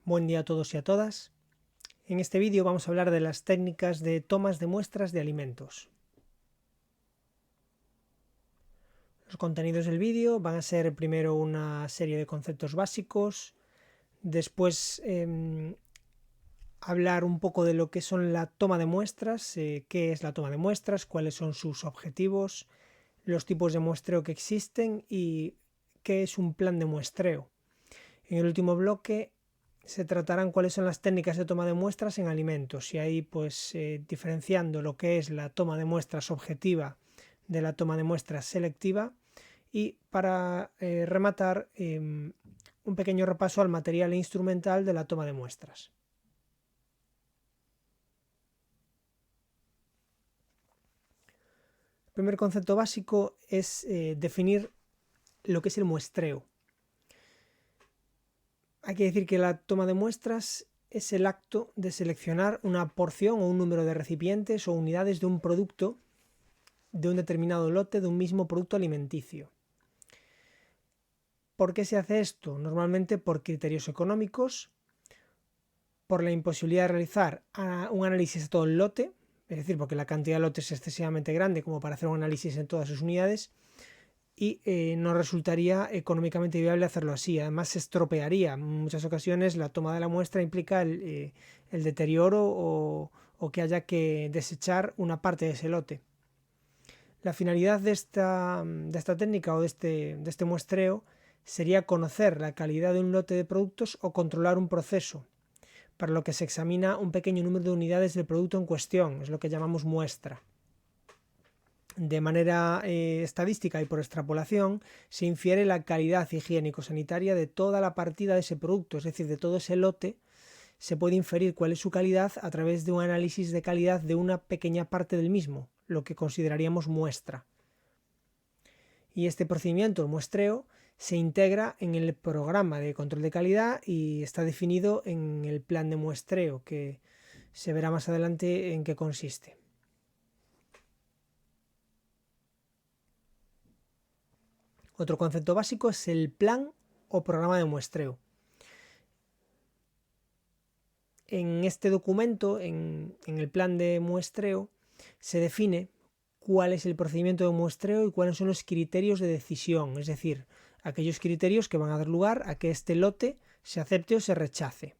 Buen día a todos y a todas. En este vídeo vamos a hablar de las técnicas de tomas de muestras de alimentos. Los contenidos del vídeo van a ser primero una serie de conceptos básicos, después hablar un poco de lo que son la toma de muestras, qué es la toma de muestras, cuáles son sus objetivos, los tipos de muestreo que existen y qué es un plan de muestreo. En el último bloque se tratarán cuáles son las técnicas de toma de muestras en alimentos y ahí diferenciando lo que es la toma de muestras objetiva de la toma de muestras selectiva y para rematar un pequeño repaso al material instrumental de la toma de muestras. El primer concepto básico es definir lo que es el muestreo. Hay que decir que la toma de muestras es el acto de seleccionar una porción o un número de recipientes o unidades de un producto de un determinado lote de un mismo producto alimenticio. ¿Por qué se hace esto? Normalmente por criterios económicos, por la imposibilidad de realizar un análisis de todo el lote, es decir, porque la cantidad de lotes es excesivamente grande como para hacer un análisis en todas sus unidades, y no resultaría económicamente viable hacerlo así. Además se estropearía. En muchas ocasiones la toma de la muestra implica el deterioro o que haya que desechar una parte de ese lote. La finalidad de esta técnica o de este muestreo sería conocer la calidad de un lote de productos o controlar un proceso, para lo que se examina un pequeño número de unidades del producto en cuestión, es lo que llamamos muestra. De manera estadística y por extrapolación se infiere la calidad higiénico-sanitaria de toda la partida de ese producto, es decir, de todo ese lote. Se puede inferir cuál es su calidad a través de un análisis de calidad de una pequeña parte del mismo, lo que consideraríamos muestra. Y este procedimiento, el muestreo, se integra en el programa de control de calidad y está definido en el plan de muestreo, que se verá más adelante en qué consiste. Otro concepto básico es el plan o programa de muestreo. En este documento, en el plan de muestreo, se define cuál es el procedimiento de muestreo y cuáles son los criterios de decisión, es decir, aquellos criterios que van a dar lugar a que este lote se acepte o se rechace.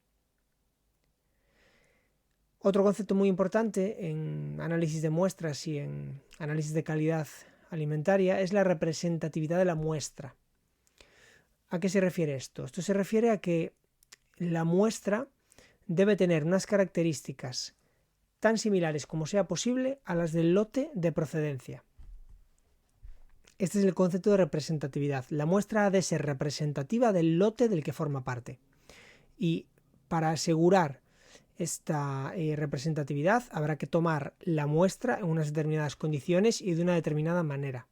Otro concepto muy importante en análisis de muestras y en análisis de calidad alimentaria es la representatividad de la muestra. ¿A qué se refiere esto? Esto se refiere a que la muestra debe tener unas características tan similares como sea posible a las del lote de procedencia. Este es el concepto de representatividad. La muestra ha de ser representativa del lote del que forma parte. Y para asegurar esta representatividad habrá que tomar la muestra en unas determinadas condiciones y de una determinada manera.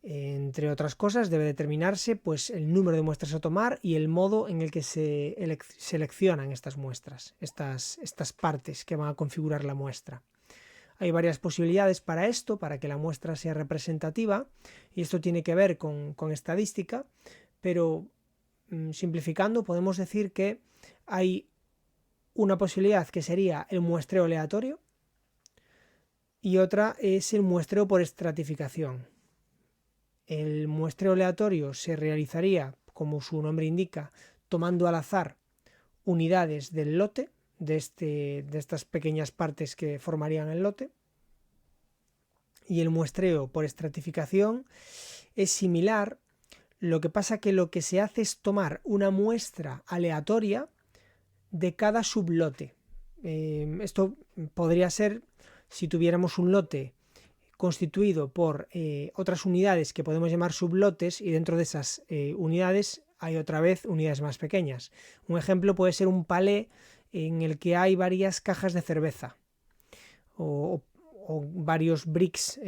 Entre otras cosas debe determinarse el número de muestras a tomar y el modo en el que se seleccionan estas muestras, estas partes que van a configurar la muestra. Hay varias posibilidades para esto, para que la muestra sea representativa, y esto tiene que ver con estadística, pero simplificando podemos decir que hay una posibilidad que sería el muestreo aleatorio y otra es el muestreo por estratificación. El muestreo aleatorio se realizaría, como su nombre indica, tomando al azar unidades del lote, de estas pequeñas partes que formarían el lote. Y el muestreo por estratificación es similar, lo que pasa que lo que se hace es tomar una muestra aleatoria de cada sublote. Esto podría ser si tuviéramos un lote constituido por otras unidades que podemos llamar sublotes y dentro de esas unidades hay otra vez unidades más pequeñas. Un ejemplo puede ser un palé en el que hay varias cajas de cerveza o varios bricks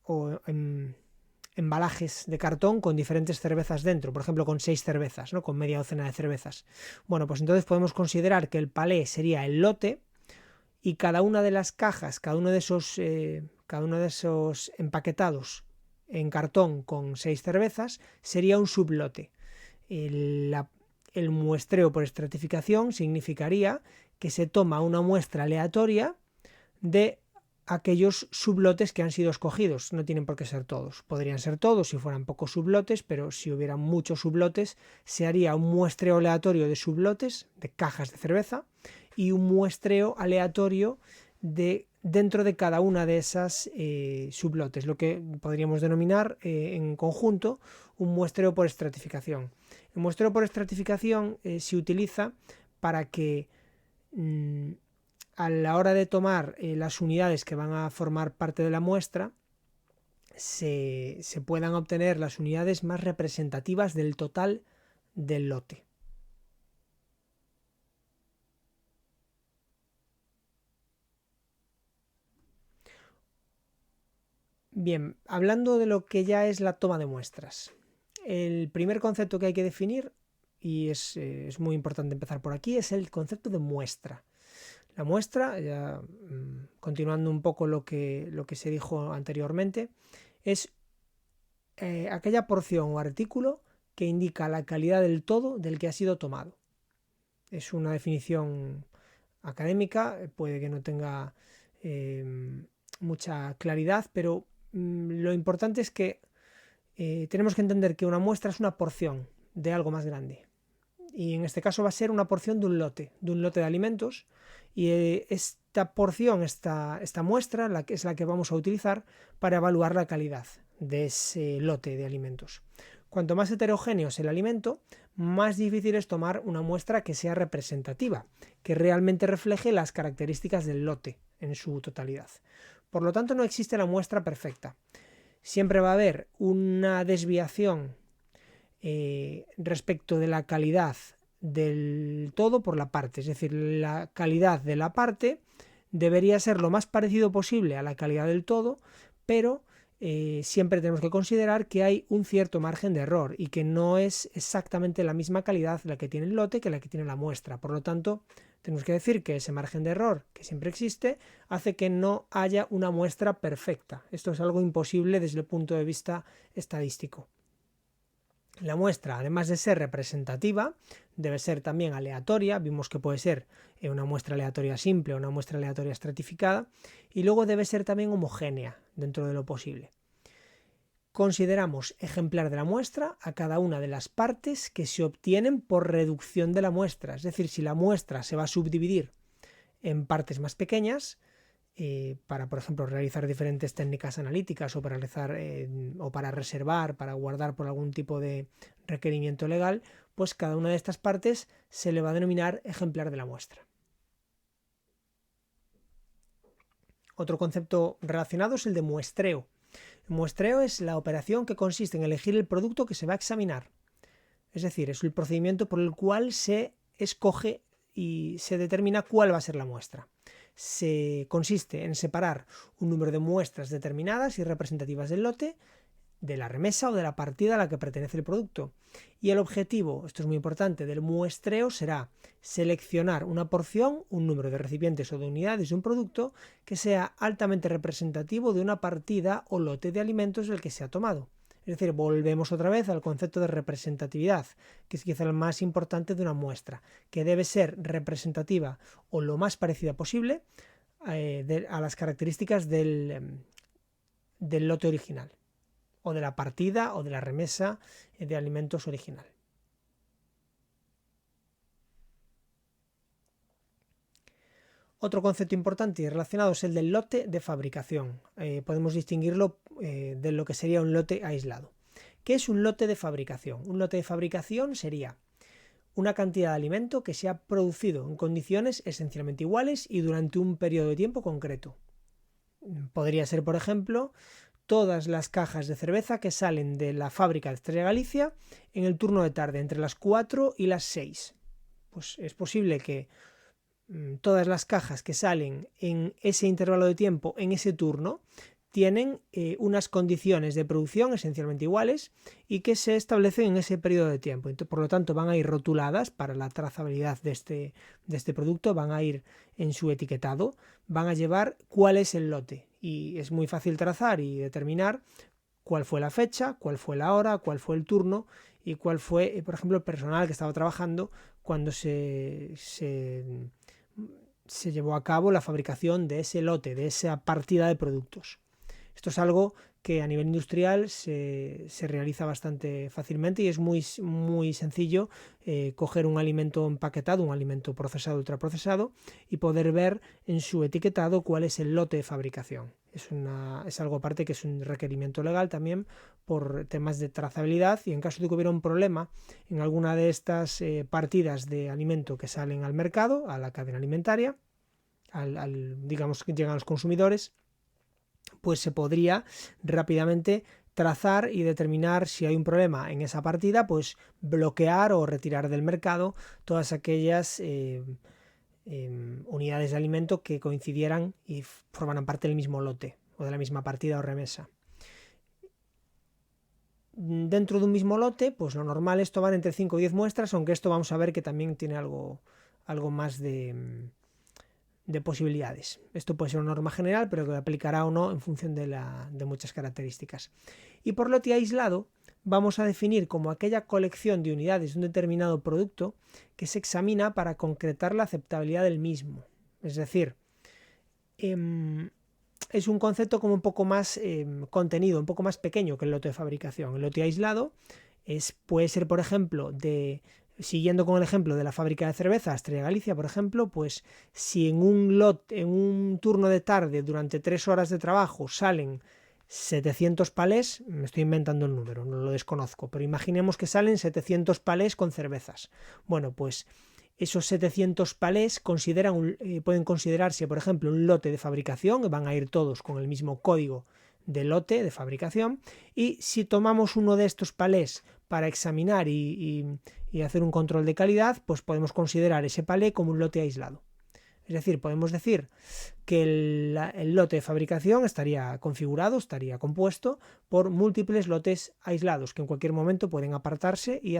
o embalajes de cartón con diferentes cervezas dentro, por ejemplo con 6 cervezas, ¿no? Con media docena de cervezas. Bueno, pues entonces podemos considerar que el palé sería el lote y cada una de las cajas, cada uno de esos empaquetados en cartón con 6 cervezas sería un sublote. El muestreo por estratificación significaría que se toma una muestra aleatoria de aquellos sublotes que han sido escogidos. No tienen por qué ser todos. Podrían ser todos si fueran pocos sublotes, pero si hubieran muchos sublotes, se haría un muestreo aleatorio de sublotes, de cajas de cerveza, y un muestreo aleatorio dentro de cada una de esas sublotes, lo que podríamos denominar en conjunto un muestreo por estratificación. El muestreo por estratificación se utiliza para que a la hora de tomar las unidades que van a formar parte de la muestra se puedan obtener las unidades más representativas del total del lote. Bien, hablando de lo que ya es la toma de muestras, el primer concepto que hay que definir, y es muy importante empezar por aquí, es el concepto de muestra. La muestra, ya continuando un poco lo que se dijo anteriormente, es aquella porción o artículo que indica la calidad del todo del que ha sido tomado. Es una definición académica, puede que no tenga mucha claridad, pero lo importante es que tenemos que entender que una muestra es una porción de algo más grande. Y en este caso va a ser una porción de un lote de alimentos. Y esta porción, esta muestra, es la que vamos a utilizar para evaluar la calidad de ese lote de alimentos. Cuanto más heterogéneo es el alimento, más difícil es tomar una muestra que sea representativa, que realmente refleje las características del lote en su totalidad. Por lo tanto, no existe la muestra perfecta. Siempre va a haber una desviación respecto de la calidad del todo por la parte, es decir, la calidad de la parte debería ser lo más parecido posible a la calidad del todo, pero siempre tenemos que considerar que hay un cierto margen de error y que no es exactamente la misma calidad la que tiene el lote que la que tiene la muestra. Por lo tanto, tenemos que decir que ese margen de error que siempre existe hace que no haya una muestra perfecta. Esto es algo imposible desde el punto de vista estadístico. La muestra, además de ser representativa, debe ser también aleatoria. Vimos que puede ser una muestra aleatoria simple o una muestra aleatoria estratificada. Y luego debe ser también homogénea dentro de lo posible. Consideramos ejemplar de la muestra a cada una de las partes que se obtienen por reducción de la muestra. Es decir, si la muestra se va a subdividir en partes más pequeñas, para, por ejemplo, realizar diferentes técnicas analíticas o para realizar o para reservar, para guardar por algún tipo de requerimiento legal, pues cada una de estas partes se le va a denominar ejemplar de la muestra. Otro concepto relacionado es el de muestreo. El muestreo es la operación que consiste en elegir el producto que se va a examinar. Es decir, es el procedimiento por el cual se escoge y se determina cuál va a ser la muestra. Consiste en separar un número de muestras determinadas y representativas del lote, de la remesa o de la partida a la que pertenece el producto. Y el objetivo, esto es muy importante, del muestreo será seleccionar una porción, un número de recipientes o de unidades de un producto que sea altamente representativo de una partida o lote de alimentos del que se ha tomado. Es decir, volvemos otra vez al concepto de representatividad, que es quizá el más importante de una muestra, que debe ser representativa o lo más parecida posible a las características del lote original, o de la partida o de la remesa de alimentos original. Otro concepto importante y relacionado es el del lote de fabricación. Podemos distinguirlo de lo que sería un lote aislado. ¿Qué es un lote de fabricación? Un lote de fabricación sería una cantidad de alimento que se ha producido en condiciones esencialmente iguales y durante un periodo de tiempo concreto. Podría ser, por ejemplo, todas las cajas de cerveza que salen de la fábrica de Estrella Galicia en el turno de tarde, entre las 4 y las 6. Pues es posible que todas las cajas que salen en ese intervalo de tiempo, en ese turno, tienen unas condiciones de producción esencialmente iguales y que se establecen en ese periodo de tiempo. Entonces, por lo tanto, van a ir rotuladas para la trazabilidad de este producto, van a ir en su etiquetado, van a llevar cuál es el lote. Y es muy fácil trazar y determinar cuál fue la fecha, cuál fue la hora, cuál fue el turno y cuál fue, por ejemplo, el personal que estaba trabajando cuando se llevó a cabo la fabricación de ese lote, de esa partida de productos. Esto es algo que a nivel industrial se realiza bastante fácilmente y es muy sencillo coger un alimento empaquetado, un alimento procesado, ultraprocesado, y poder ver en su etiquetado cuál es el lote de fabricación. Es algo aparte que es un requerimiento legal también por temas de trazabilidad, y en caso de que hubiera un problema en alguna de estas partidas de alimento que salen al mercado, a la cadena alimentaria, digamos que llegan a los consumidores, pues se podría rápidamente trazar y determinar si hay un problema en esa partida, pues bloquear o retirar del mercado todas aquellas unidades de alimento que coincidieran y formaran parte del mismo lote o de la misma partida o remesa. Dentro de un mismo lote, pues lo normal es tomar entre 5 y 10 muestras, aunque esto vamos a ver que también tiene algo más de posibilidades. Esto puede ser una norma general, pero que aplicará o no en función de muchas características. Y por lote aislado vamos a definir como aquella colección de unidades de un determinado producto que se examina para concretar la aceptabilidad del mismo. Es decir, es un concepto como un poco más contenido, un poco más pequeño que el lote de fabricación. El lote aislado puede ser, por ejemplo, siguiendo con el ejemplo de la fábrica de cerveza Estrella Galicia, por ejemplo, pues si en un turno de tarde durante 3 horas de trabajo salen 700 palés, me estoy inventando el número, no lo desconozco, pero imaginemos que salen 700 palés con cervezas. Bueno, pues esos 700 palés pueden considerarse, por ejemplo, un lote de fabricación, van a ir todos con el mismo código de lote de fabricación, y si tomamos uno de estos palés para examinar y hacer un control de calidad, pues podemos considerar ese palé como un lote aislado. Es decir, podemos decir que el lote de fabricación estaría configurado, estaría compuesto por múltiples lotes aislados que en cualquier momento pueden apartarse y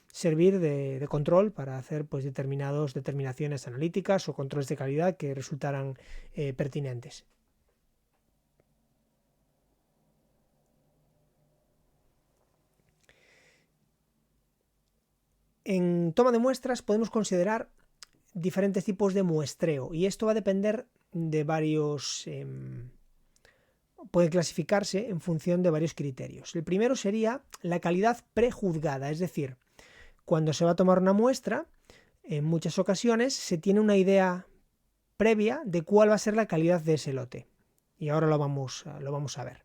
servir de control para hacer pues determinaciones analíticas o controles de calidad que resultaran pertinentes. En toma de muestras podemos considerar diferentes tipos de muestreo, y esto va a depender de varios... puede clasificarse en función de varios criterios. El primero sería la calidad prejuzgada, es decir, cuando se va a tomar una muestra, en muchas ocasiones se tiene una idea previa de cuál va a ser la calidad de ese lote. Y ahora lo vamos a ver.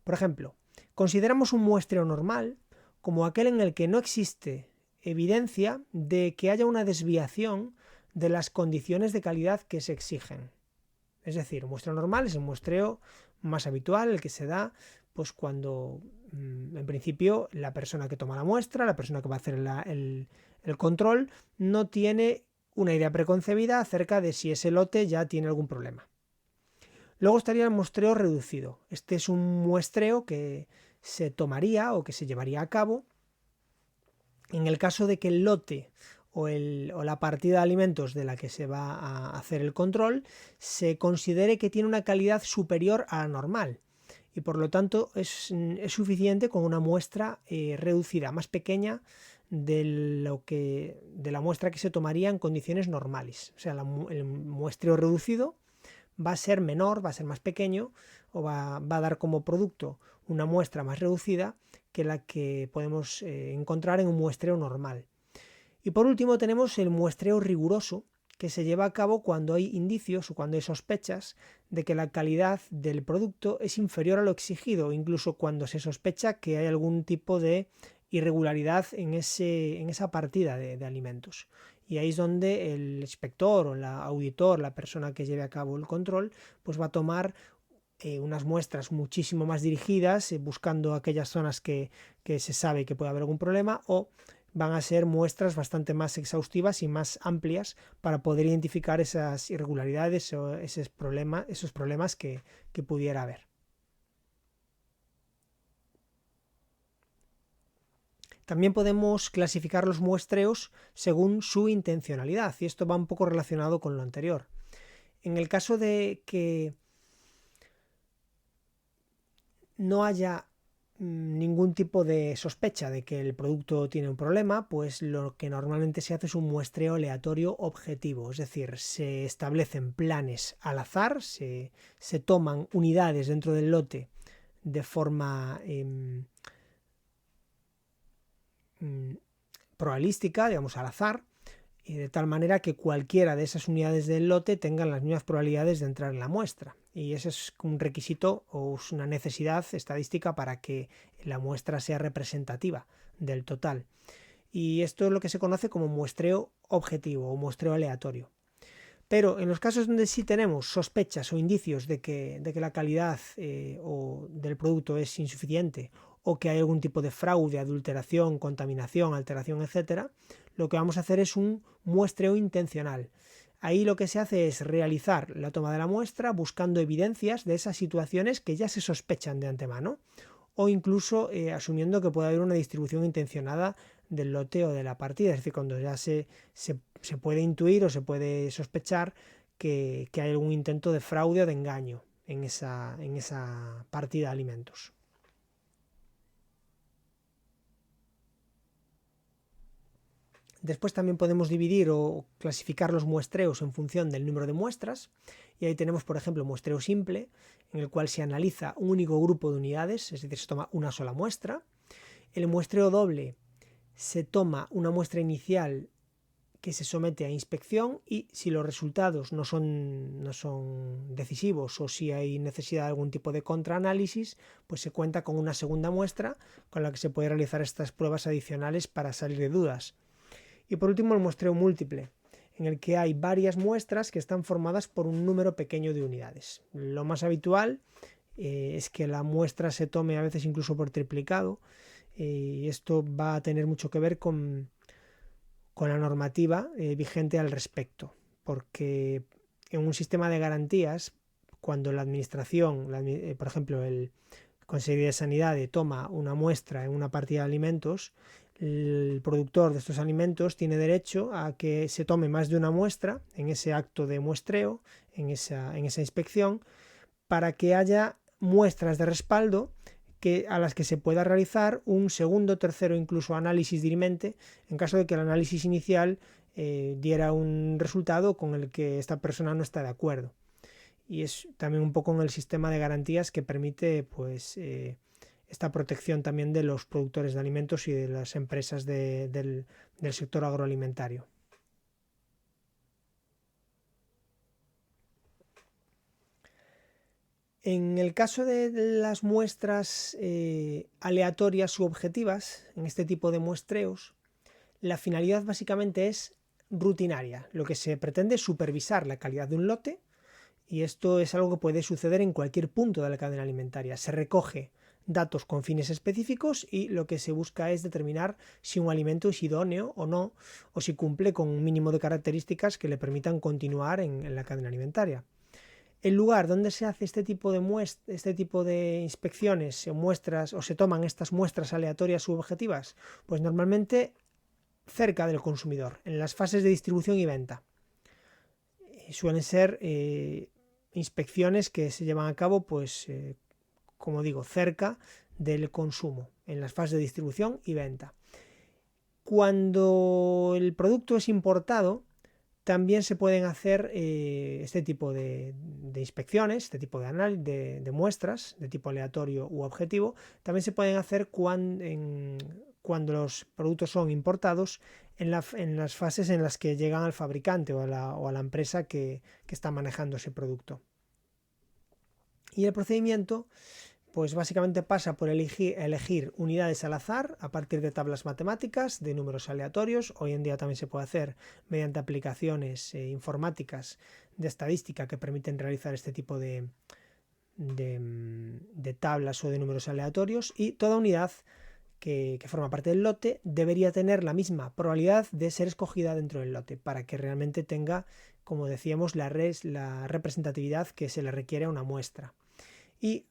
Por ejemplo, consideramos un muestreo normal como aquel en el que no existe evidencia de que haya una desviación de las condiciones de calidad que se exigen. Es decir, un muestreo normal es el muestreo más habitual, el que se da pues cuando en principio la persona que toma la muestra, la persona que va a hacer el control, no tiene una idea preconcebida acerca de si ese lote ya tiene algún problema. Luego estaría el muestreo reducido. Este es un muestreo que se tomaría o que se llevaría a cabo en el caso de que el lote o la partida de alimentos de la que se va a hacer el control se considere que tiene una calidad superior a la normal, y por lo tanto es suficiente con una muestra reducida, más pequeña de la muestra que se tomaría en condiciones normales. O sea, el muestreo reducido va a ser menor, va a ser más pequeño, o va a dar como producto una muestra más reducida que la que podemos encontrar en un muestreo normal. Y por último tenemos el muestreo riguroso, que se lleva a cabo cuando hay indicios o cuando hay sospechas de que la calidad del producto es inferior a lo exigido, incluso cuando se sospecha que hay algún tipo de irregularidad en esa partida de alimentos. Y ahí es donde el inspector o el auditor, la persona que lleve a cabo el control, pues va a tomar unas muestras muchísimo más dirigidas, buscando aquellas zonas que se sabe que puede haber algún problema, o van a ser muestras bastante más exhaustivas y más amplias para poder identificar esas irregularidades o esos problemas que pudiera haber. También podemos clasificar los muestreos según su intencionalidad, y esto va un poco relacionado con lo anterior. En el caso de que no haya ningún tipo de sospecha de que el producto tiene un problema, pues lo que normalmente se hace es un muestreo aleatorio objetivo, es decir, se establecen planes al azar, se toman unidades dentro del lote de forma probabilística, digamos al azar, y de tal manera que cualquiera de esas unidades del lote tengan las mismas probabilidades de entrar en la muestra. Y ese es un requisito o es una necesidad estadística para que la muestra sea representativa del total. Y esto es lo que se conoce como muestreo objetivo o muestreo aleatorio. Pero en los casos donde sí tenemos sospechas o indicios de que la calidad o del producto es insuficiente o que hay algún tipo de fraude, adulteración, contaminación, alteración, etcétera, lo que vamos a hacer es un muestreo intencional. Ahí lo que se hace es realizar la toma de la muestra buscando evidencias de esas situaciones que ya se sospechan de antemano o incluso asumiendo que puede haber una distribución intencionada del lote o de la partida, es decir, cuando ya se puede intuir o se puede sospechar que hay algún intento de fraude o de engaño en esa partida de alimentos. Después también podemos dividir o clasificar los muestreos en función del número de muestras. Y ahí tenemos, por ejemplo, muestreo simple, en el cual se analiza un único grupo de unidades, es decir, se toma una sola muestra. El muestreo doble, se toma una muestra inicial que se somete a inspección y si los resultados no son decisivos o si hay necesidad de algún tipo de contraanálisis, pues se cuenta con una segunda muestra con la que se puede realizar estas pruebas adicionales para salir de dudas. Y por último el muestreo múltiple, en el que hay varias muestras que están formadas por un número pequeño de unidades. Lo más habitual es que la muestra se tome a veces incluso por triplicado y esto va a tener mucho que ver con la normativa vigente al respecto, porque en un sistema de garantías, cuando la administración, por ejemplo el Consejería de Sanidad toma una muestra en una partida de alimentos, el productor de estos alimentos tiene derecho a que se tome más de una muestra en ese acto de muestreo, en esa inspección, para que haya muestras de respaldo a las que se pueda realizar un segundo, tercero, incluso análisis dirimente en caso de que el análisis inicial diera un resultado con el que esta persona no está de acuerdo. Y es también un poco en el sistema de garantías que permite pues esta protección también de los productores de alimentos y de las empresas del sector agroalimentario. En el caso de las muestras aleatorias subjetivas, en este tipo de muestreos, la finalidad básicamente es rutinaria. Lo que se pretende es supervisar la calidad de un lote y esto es algo que puede suceder en cualquier punto de la cadena alimentaria. Se recoge datos con fines específicos y lo que se busca es determinar si un alimento es idóneo o no, o si cumple con un mínimo de características que le permitan continuar en la cadena alimentaria. El lugar donde se hace este tipo de inspecciones o muestras o se toman estas muestras aleatorias subjetivas, pues normalmente cerca del consumidor, en las fases de distribución y venta. Suelen ser inspecciones que se llevan a cabo, pues, como digo, cerca del consumo, en las fases de distribución y venta. Cuando el producto es importado, también se pueden hacer este tipo de inspecciones, este tipo de muestras de tipo aleatorio u objetivo. También se pueden hacer cuando los productos son importados en las fases en las que llegan al fabricante o a la empresa que está manejando ese producto. Y el procedimiento pues básicamente pasa por elegir unidades al azar a partir de tablas matemáticas, de números aleatorios. Hoy en día también se puede hacer mediante aplicaciones informáticas de estadística que permiten realizar este tipo de tablas o de números aleatorios, y toda unidad que forma parte del lote debería tener la misma probabilidad de ser escogida dentro del lote para que realmente tenga, como decíamos, la representatividad que se le requiere a una muestra. Y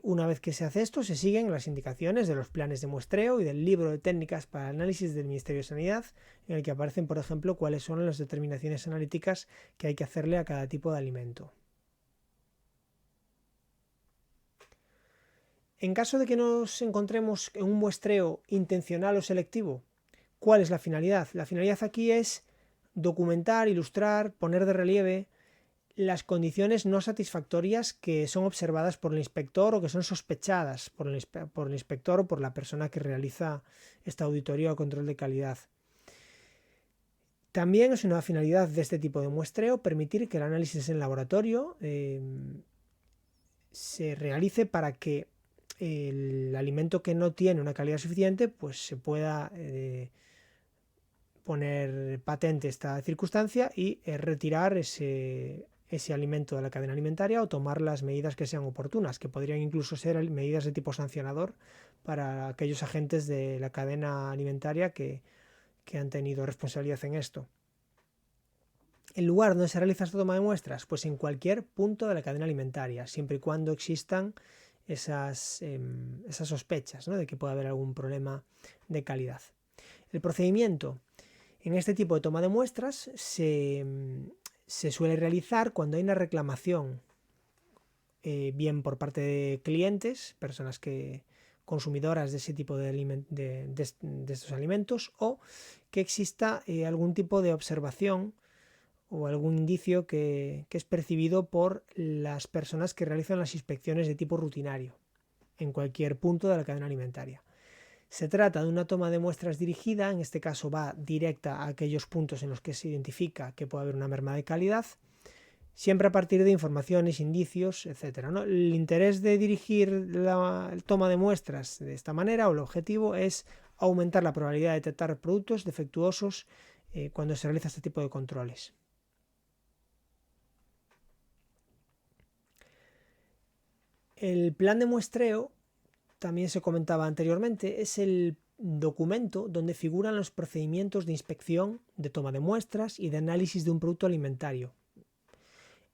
una vez que se hace esto, se siguen las indicaciones de los planes de muestreo y del libro de técnicas para análisis del Ministerio de Sanidad, en el que aparecen, por ejemplo, cuáles son las determinaciones analíticas que hay que hacerle a cada tipo de alimento. En caso de que nos encontremos en un muestreo intencional o selectivo, ¿cuál es la finalidad? La finalidad aquí es documentar, ilustrar, poner de relieve las condiciones no satisfactorias que son observadas por el inspector o que son sospechadas por el inspector o por la persona que realiza esta auditoría o control de calidad. También es una finalidad de este tipo de muestreo permitir que el análisis en laboratorio se realice para que el alimento que no tiene una calidad suficiente pues se pueda poner patente esta circunstancia y retirar ese alimento de la cadena alimentaria o tomar las medidas que sean oportunas, que podrían incluso ser medidas de tipo sancionador para aquellos agentes de la cadena alimentaria que han tenido responsabilidad en esto. ¿El lugar donde se realiza esta toma de muestras? Pues en cualquier punto de la cadena alimentaria, siempre y cuando existan esas sospechas, ¿no?, de que pueda haber algún problema de calidad. El procedimiento en este tipo de toma de muestras se suele realizar cuando hay una reclamación, bien por parte de clientes, personas consumidoras de ese tipo de estos alimentos, o que exista algún tipo de observación o algún indicio que es percibido por las personas que realizan las inspecciones de tipo rutinario en cualquier punto de la cadena alimentaria. Se trata de una toma de muestras dirigida, en este caso va directa a aquellos puntos en los que se identifica que puede haber una merma de calidad, siempre a partir de informaciones, indicios, etc., ¿no? El interés de dirigir la toma de muestras de esta manera, o el objetivo, es aumentar la probabilidad de detectar productos defectuosos cuando se realiza este tipo de controles. El plan de muestreo, también se comentaba anteriormente, es el documento donde figuran los procedimientos de inspección, de toma de muestras y de análisis de un producto alimentario.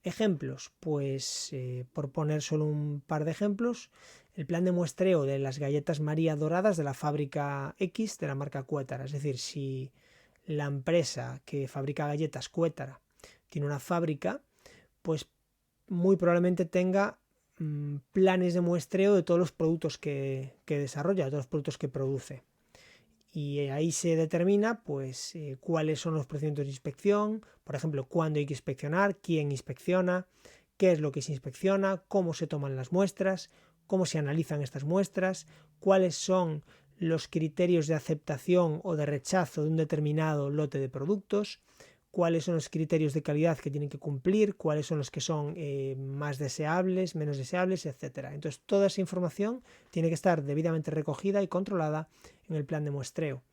Ejemplos, pues por poner solo un par de ejemplos, el plan de muestreo de las galletas María doradas de la fábrica X de la marca Cuétara. Es decir, si la empresa que fabrica galletas Cuétara tiene una fábrica, pues muy probablemente tenga planes de muestreo de todos los productos que desarrolla, de todos los productos que produce. Y ahí se determina pues cuáles son los procedimientos de inspección, por ejemplo, cuándo hay que inspeccionar, quién inspecciona, qué es lo que se inspecciona, cómo se toman las muestras, cómo se analizan estas muestras, cuáles son los criterios de aceptación o de rechazo de un determinado lote de productos, cuáles son los criterios de calidad que tienen que cumplir, cuáles son los que son más deseables, menos deseables, etc. Entonces, toda esa información tiene que estar debidamente recogida y controlada en el plan de muestreo.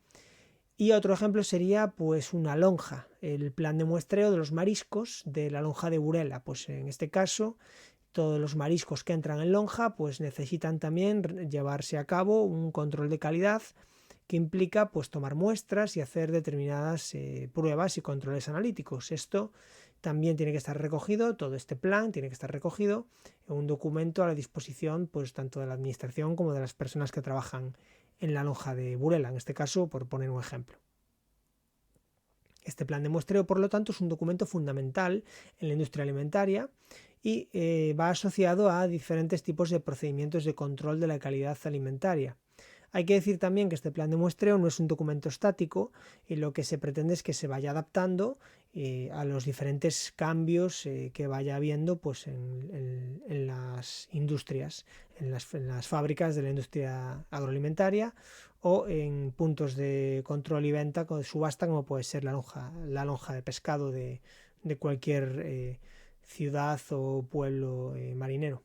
Y otro ejemplo sería pues una lonja, el plan de muestreo de los mariscos de la lonja de Burela. Pues en este caso, todos los mariscos que entran en lonja pues necesitan también llevarse a cabo un control de calidad que implica pues tomar muestras y hacer determinadas pruebas y controles analíticos. Esto también tiene que estar recogido, todo este plan tiene que estar recogido en un documento a la disposición pues tanto de la administración como de las personas que trabajan en la lonja de Burela, en este caso, por poner un ejemplo. Este plan de muestreo, por lo tanto, es un documento fundamental en la industria alimentaria y va asociado a diferentes tipos de procedimientos de control de la calidad alimentaria. Hay que decir también que este plan de muestreo no es un documento estático y lo que se pretende es que se vaya adaptando a los diferentes cambios que vaya habiendo pues, en las industrias, en las fábricas de la industria agroalimentaria o en puntos de control y venta, de subasta, como puede ser la lonja de pescado de cualquier ciudad o pueblo marinero.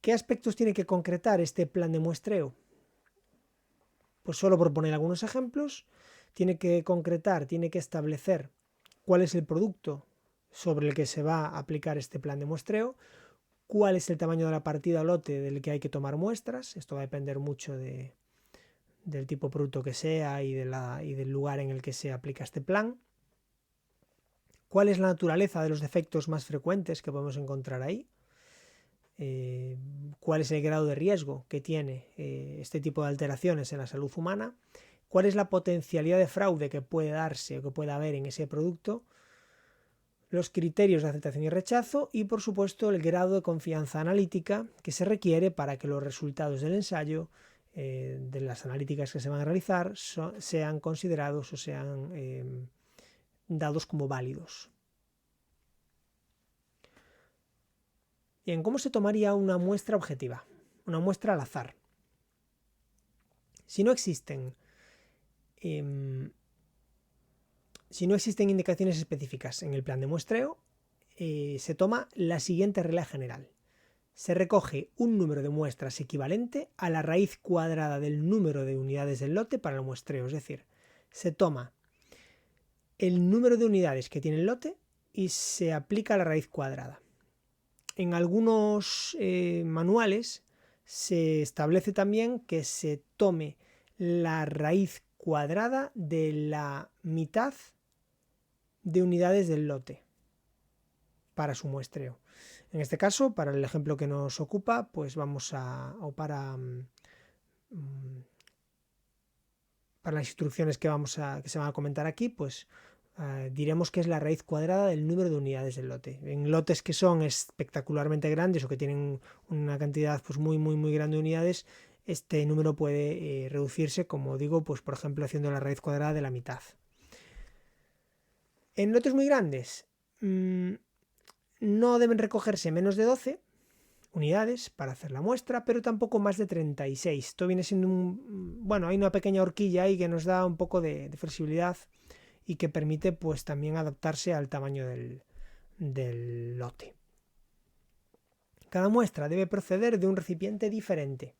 ¿Qué aspectos tiene que concretar este plan de muestreo? Pues solo por poner algunos ejemplos, tiene que concretar, tiene que establecer cuál es el producto sobre el que se va a aplicar este plan de muestreo, cuál es el tamaño de la partida o lote del que hay que tomar muestras. Esto va a depender mucho del tipo de producto que sea y del lugar en el que se aplica este plan. ¿Cuál es la naturaleza de los defectos más frecuentes que podemos encontrar ahí? Cuál es el grado de riesgo que tiene este tipo de alteraciones en la salud humana, cuál es la potencialidad de fraude que puede darse o que pueda haber en ese producto, los criterios de aceptación y rechazo y, por supuesto, el grado de confianza analítica que se requiere para que los resultados del ensayo, de las analíticas que se van a realizar, sean considerados o sean dados como válidos. Bien, ¿cómo se tomaría una muestra objetiva? Una muestra al azar. Si no existen indicaciones específicas en el plan de muestreo, se toma la siguiente regla general. Se recoge un número de muestras equivalente a la raíz cuadrada del número de unidades del lote para el muestreo. Es decir, se toma el número de unidades que tiene el lote y se aplica la raíz cuadrada. En algunos manuales se establece también que se tome la raíz cuadrada de la mitad de unidades del lote para su muestreo. En este caso, para el ejemplo que nos ocupa, pues vamos a, o para las instrucciones que se van a comentar aquí, pues diremos que es la raíz cuadrada del número de unidades del lote. En lotes que son espectacularmente grandes o que tienen una cantidad pues muy grande de unidades, este número puede reducirse, como digo, pues por ejemplo haciendo la raíz cuadrada de la mitad. En lotes muy grandes no deben recogerse menos de 12 unidades para hacer la muestra, pero tampoco más de 36. Esto viene siendo hay una pequeña horquilla ahí que nos da un poco de flexibilidad y que permite pues también adaptarse al tamaño del lote. Cada muestra debe proceder de un recipiente diferente.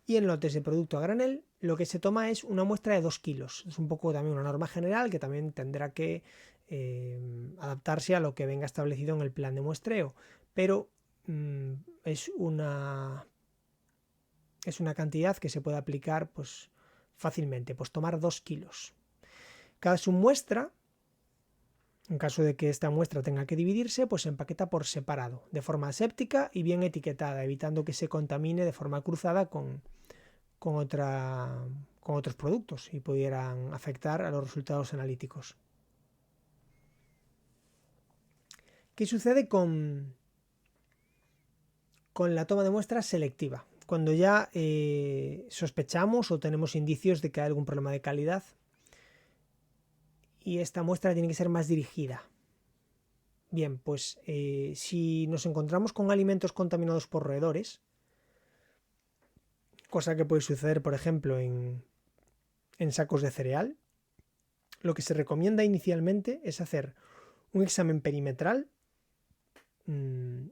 Y en lotes de producto a granel, lo que se toma es una muestra de 2 kilos. Es un poco también una norma general que también tendrá que adaptarse a lo que venga establecido en el plan de muestreo. Pero es una cantidad que se puede aplicar pues fácilmente, pues tomar 2 kilos. Cada submuestra, en caso de que esta muestra tenga que dividirse, pues se empaqueta por separado, de forma aséptica y bien etiquetada, evitando que se contamine de forma cruzada con otros productos y pudieran afectar a los resultados analíticos. ¿Qué sucede con la toma de muestras selectiva? Cuando ya sospechamos o tenemos indicios de que hay algún problema de calidad y esta muestra tiene que ser más dirigida. Bien, pues si nos encontramos con alimentos contaminados por roedores, cosa que puede suceder, por ejemplo, en sacos de cereal, lo que se recomienda inicialmente es hacer un examen perimetral.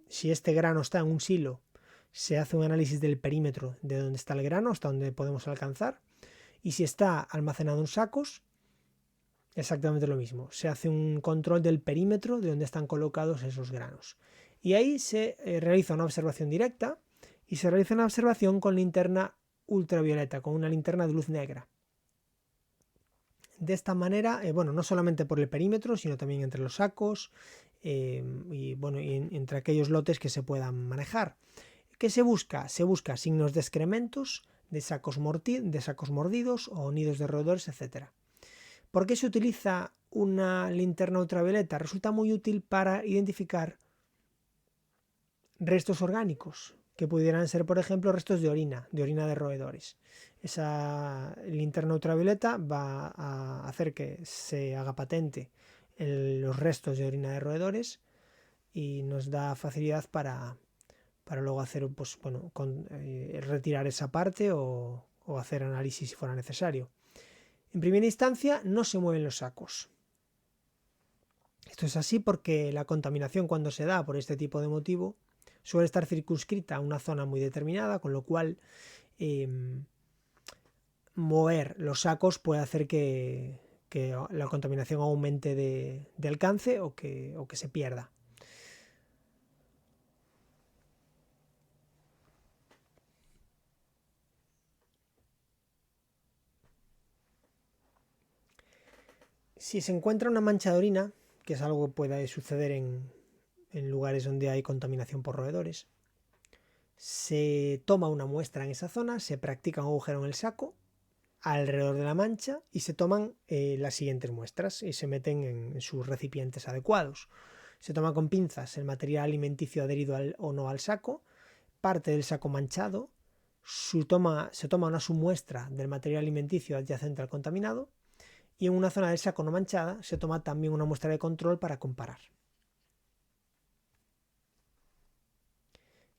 Si este grano está en un silo, se hace un análisis del perímetro de donde está el grano, hasta donde podemos alcanzar. Y si está almacenado en sacos, exactamente lo mismo. Se hace un control del perímetro de donde están colocados esos granos. Y ahí se realiza una observación directa y se realiza una observación con linterna ultravioleta, con una linterna de luz negra. De esta manera, no solamente por el perímetro, sino también entre los sacos y entre aquellos lotes que se puedan manejar. ¿Qué se busca? Se busca signos de excrementos, de sacos mordidos o nidos de roedores, etc. ¿Por qué se utiliza una linterna ultravioleta? Resulta muy útil para identificar restos orgánicos, que pudieran ser, por ejemplo, restos de orina de roedores. Esa linterna ultravioleta va a hacer que se haga patente los restos de orina de roedores y nos da facilidad para luego hacer, retirar esa parte o hacer análisis si fuera necesario. En primera instancia, no se mueven los sacos. Esto es así porque la contaminación, cuando se da por este tipo de motivo, suele estar circunscrita a una zona muy determinada, con lo cual mover los sacos puede hacer que la contaminación aumente de alcance o que se pierda. Si se encuentra una mancha de orina, que es algo que puede suceder en lugares donde hay contaminación por roedores, se toma una muestra en esa zona, se practica un agujero en el saco alrededor de la mancha y se toman las siguientes muestras y se meten en sus recipientes adecuados. Se toma con pinzas el material alimenticio adherido o no al saco, parte del saco manchado, se toma una submuestra del material alimenticio adyacente al contaminado y en una zona del saco no manchada se toma también una muestra de control para comparar.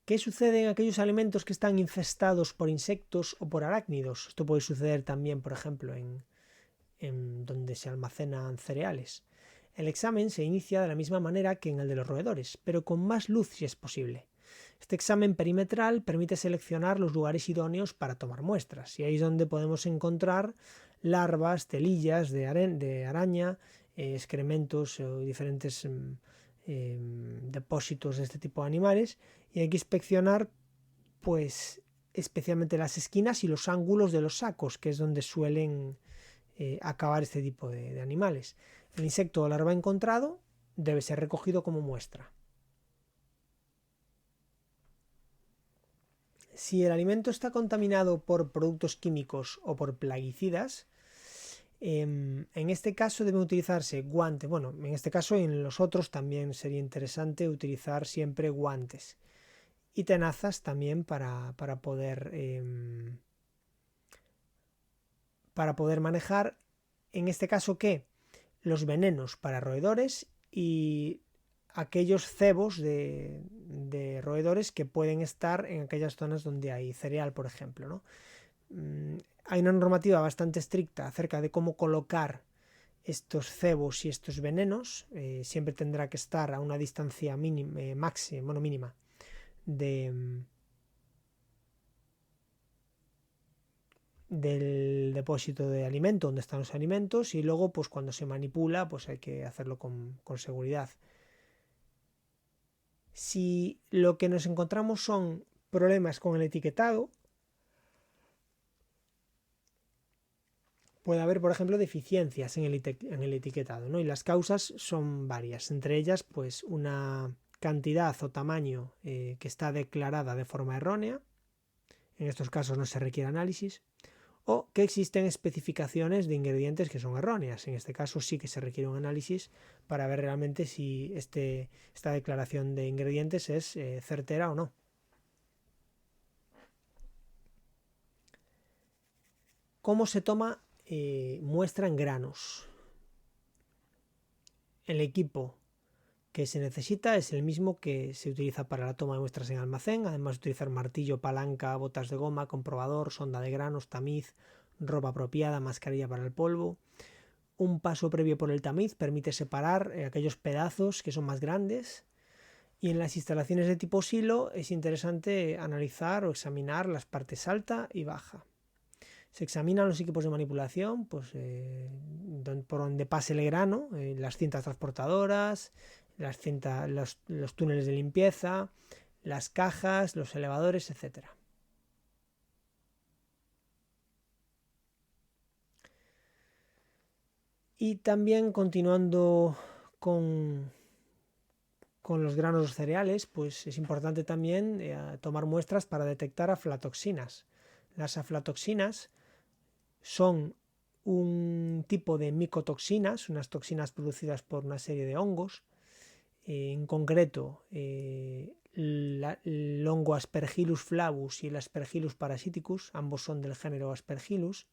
¿Qué sucede en aquellos alimentos que están infestados por insectos o por arácnidos? Esto puede suceder también, por ejemplo, en donde se almacenan cereales. El examen se inicia de la misma manera que en el de los roedores, pero con más luz si es posible. Este examen perimetral permite seleccionar los lugares idóneos para tomar muestras, y ahí es donde podemos encontrar larvas, telillas de araña, excrementos o diferentes depósitos de este tipo de animales, y hay que inspeccionar pues especialmente las esquinas y los ángulos de los sacos, que es donde suelen acabar este tipo de animales. El insecto o larva encontrado debe ser recogido como muestra. Si el alimento está contaminado por productos químicos o por plaguicidas, en este caso debe utilizarse guantes. Bueno, en este caso y en los otros también sería interesante utilizar siempre guantes y tenazas también para poder manejar, en este caso, ¿qué? Los venenos para roedores y aquellos cebos de roedores que pueden estar en aquellas zonas donde hay cereal, por ejemplo, ¿no? Hay una normativa bastante estricta acerca de cómo colocar estos cebos y estos venenos. Siempre tendrá que estar a una distancia mínima del depósito de alimento donde están los alimentos, y luego pues cuando se manipula pues hay que hacerlo con seguridad. Si lo que nos encontramos son problemas con el etiquetado, puede haber, por ejemplo, deficiencias en el etiquetado, ¿no? Y las causas son varias, entre ellas pues una cantidad o tamaño que está declarada de forma errónea. En estos casos no se requiere análisis, o que existen especificaciones de ingredientes que son erróneas. En este caso sí que se requiere un análisis para ver realmente si esta declaración de ingredientes es certera o no. ¿Cómo se toma muestra en granos? El equipo que se necesita es el mismo que se utiliza para la toma de muestras en almacén, además de utilizar martillo, palanca, botas de goma, comprobador, sonda de granos, tamiz, ropa apropiada, mascarilla para el polvo. Un paso previo por el tamiz permite separar aquellos pedazos que son más grandes, y en las instalaciones de tipo silo es interesante analizar o examinar las partes alta y baja. Se examinan los equipos de manipulación, pues por donde pase el grano, las cintas transportadoras, los túneles de limpieza, las cajas, los elevadores, etc. Y también continuando con los granos cereales, pues es importante también tomar muestras para detectar aflatoxinas. Las aflatoxinas son un tipo de micotoxinas, unas toxinas producidas por una serie de hongos, en concreto el hongo Aspergillus flavus y el Aspergillus parasiticus, ambos son del género Aspergillus,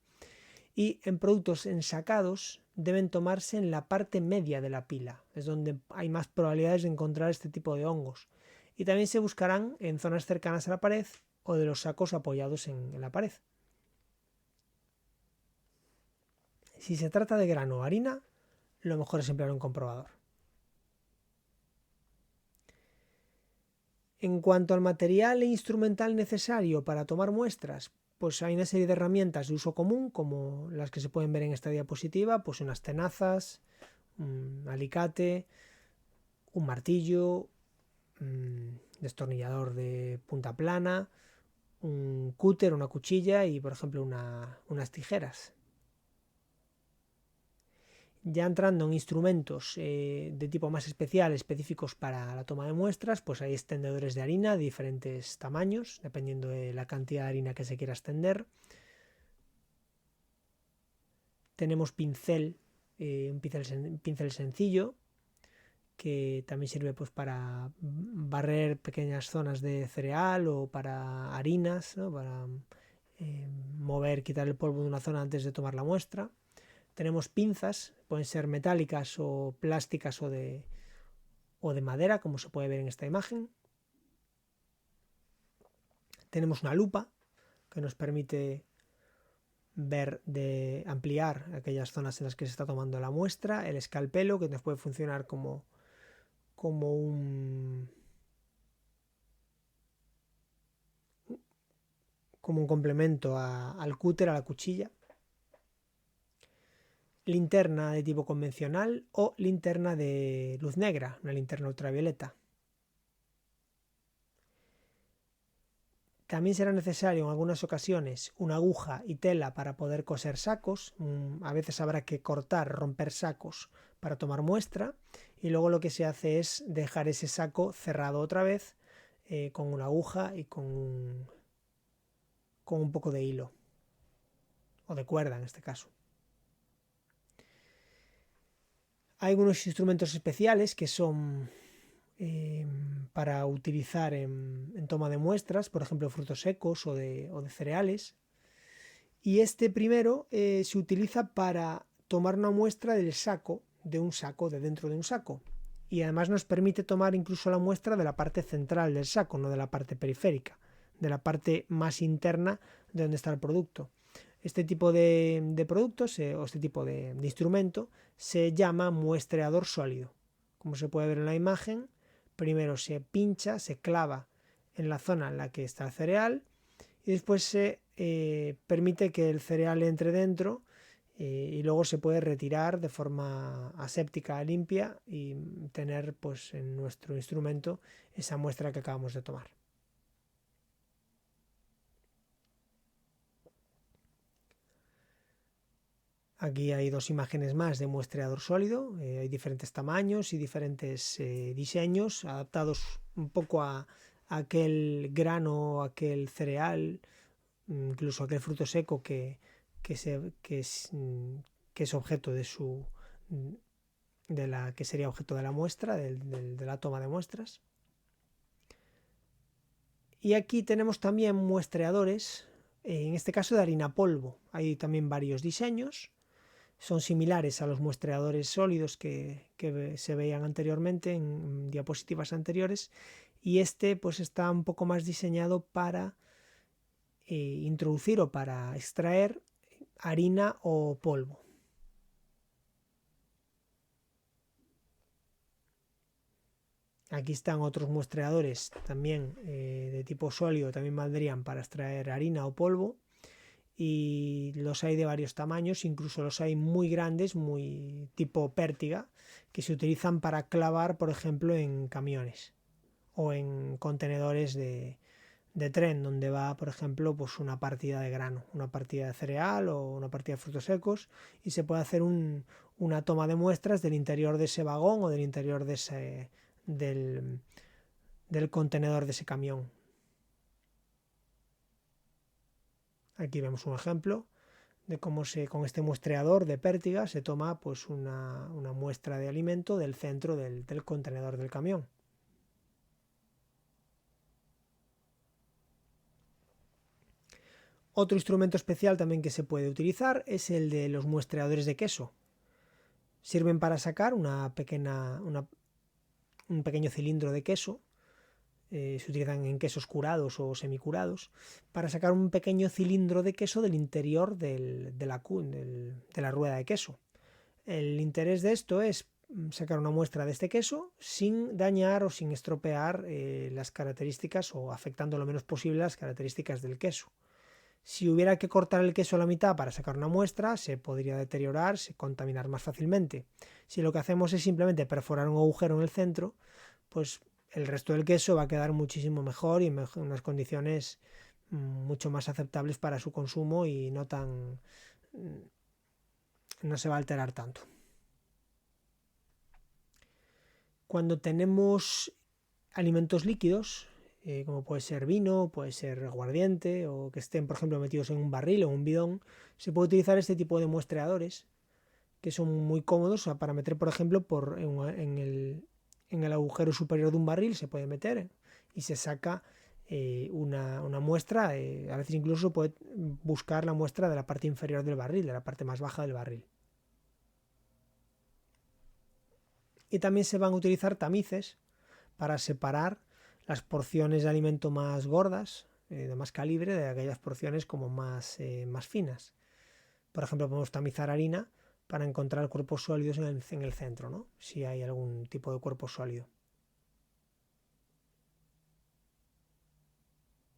y en productos ensacados deben tomarse en la parte media de la pila, es donde hay más probabilidades de encontrar este tipo de hongos, y también se buscarán en zonas cercanas a la pared o de los sacos apoyados en la pared. Si se trata de grano o harina, lo mejor es emplear un comprobador. En cuanto al material e instrumental necesario para tomar muestras, pues hay una serie de herramientas de uso común, como las que se pueden ver en esta diapositiva, pues unas tenazas, un alicate, un martillo, un destornillador de punta plana, un cúter, una cuchilla y, por ejemplo, unas tijeras. Ya entrando en instrumentos de tipo más especial, específicos para la toma de muestras, pues hay extendedores de harina de diferentes tamaños, dependiendo de la cantidad de harina que se quiera extender. Tenemos pincel, un pincel sencillo, que también sirve pues para barrer pequeñas zonas de cereal o para harinas, ¿no? Para mover, quitar el polvo de una zona antes de tomar la muestra. Tenemos pinzas, pueden ser metálicas o plásticas o de madera, como se puede ver en esta imagen. Tenemos una lupa que nos permite ver, de ampliar aquellas zonas en las que se está tomando la muestra. El escalpelo, que nos puede funcionar como un complemento al cúter, a la cuchilla. Linterna de tipo convencional o linterna de luz negra, una linterna ultravioleta. También será necesario en algunas ocasiones una aguja y tela para poder coser sacos. A veces habrá que cortar, romper sacos para tomar muestra, y luego lo que se hace es dejar ese saco cerrado otra vez con una aguja y con un poco de hilo o de cuerda en este caso. Hay algunos instrumentos especiales que son para utilizar en toma de muestras, por ejemplo frutos secos o de cereales. Y este primero se utiliza para tomar una muestra del saco, de dentro de un saco. Y además nos permite tomar incluso la muestra de la parte central del saco, no de la parte periférica, de la parte más interna de donde está el producto. Este tipo de productos o este tipo de instrumento se llama muestreador sólido. Como se puede ver en la imagen, primero se pincha, se clava en la zona en la que está el cereal y después se permite que el cereal entre dentro y luego se puede retirar de forma aséptica, limpia, y tener pues en nuestro instrumento esa muestra que acabamos de tomar. Aquí hay dos imágenes más de muestreador sólido. Hay diferentes tamaños y diferentes diseños adaptados un poco a aquel grano, aquel cereal, incluso aquel fruto seco que es objeto de que sería objeto de la muestra, de la toma de muestras. Y aquí tenemos también muestreadores, en este caso de harina polvo. Hay también varios diseños. Son similares a los muestreadores sólidos que se veían anteriormente en diapositivas anteriores, y este pues está un poco más diseñado para introducir o para extraer harina o polvo. Aquí están otros muestreadores también de tipo sólido, también valdrían para extraer harina o polvo, y los hay de varios tamaños, incluso los hay muy grandes, muy tipo pértiga, que se utilizan para clavar, por ejemplo, en camiones o en contenedores de tren, donde va, por ejemplo, pues una partida de grano, una partida de cereal o una partida de frutos secos, y se puede hacer una toma de muestras del interior de ese vagón o del interior de del contenedor de ese camión. Aquí vemos un ejemplo de cómo con este muestreador de pértiga se toma pues una muestra de alimento del centro del contenedor del camión. Otro instrumento especial también que se puede utilizar es el de los muestreadores de queso. Sirven para sacar un pequeño cilindro de queso. Se utilizan en quesos curados o semicurados, para sacar un pequeño cilindro de queso del interior de la rueda de queso. El interés de esto es sacar una muestra de este queso sin dañar o sin estropear las características, o afectando lo menos posible las características del queso. Si hubiera que cortar el queso a la mitad para sacar una muestra, se podría deteriorar, se contaminar más fácilmente. Si lo que hacemos es simplemente perforar un agujero en el centro, pues el resto del queso va a quedar muchísimo mejor y en unas condiciones mucho más aceptables para su consumo, y no se va a alterar tanto. Cuando tenemos alimentos líquidos, como puede ser vino, puede ser aguardiente, o que estén, por ejemplo, metidos en un barril o un bidón. Se puede utilizar este tipo de muestreadores que son muy cómodos, o sea, para meter, por ejemplo, en el agujero superior de un barril se puede meter y se saca una muestra. A veces incluso puede buscar la muestra de la parte inferior del barril, de la parte más baja del barril. Y también se van a utilizar tamices para separar las porciones de alimento más gordas, de más calibre, de aquellas porciones como más finas. Por ejemplo, podemos tamizar harina para encontrar cuerpos sólidos en el centro, ¿no? Si hay algún tipo de cuerpo sólido.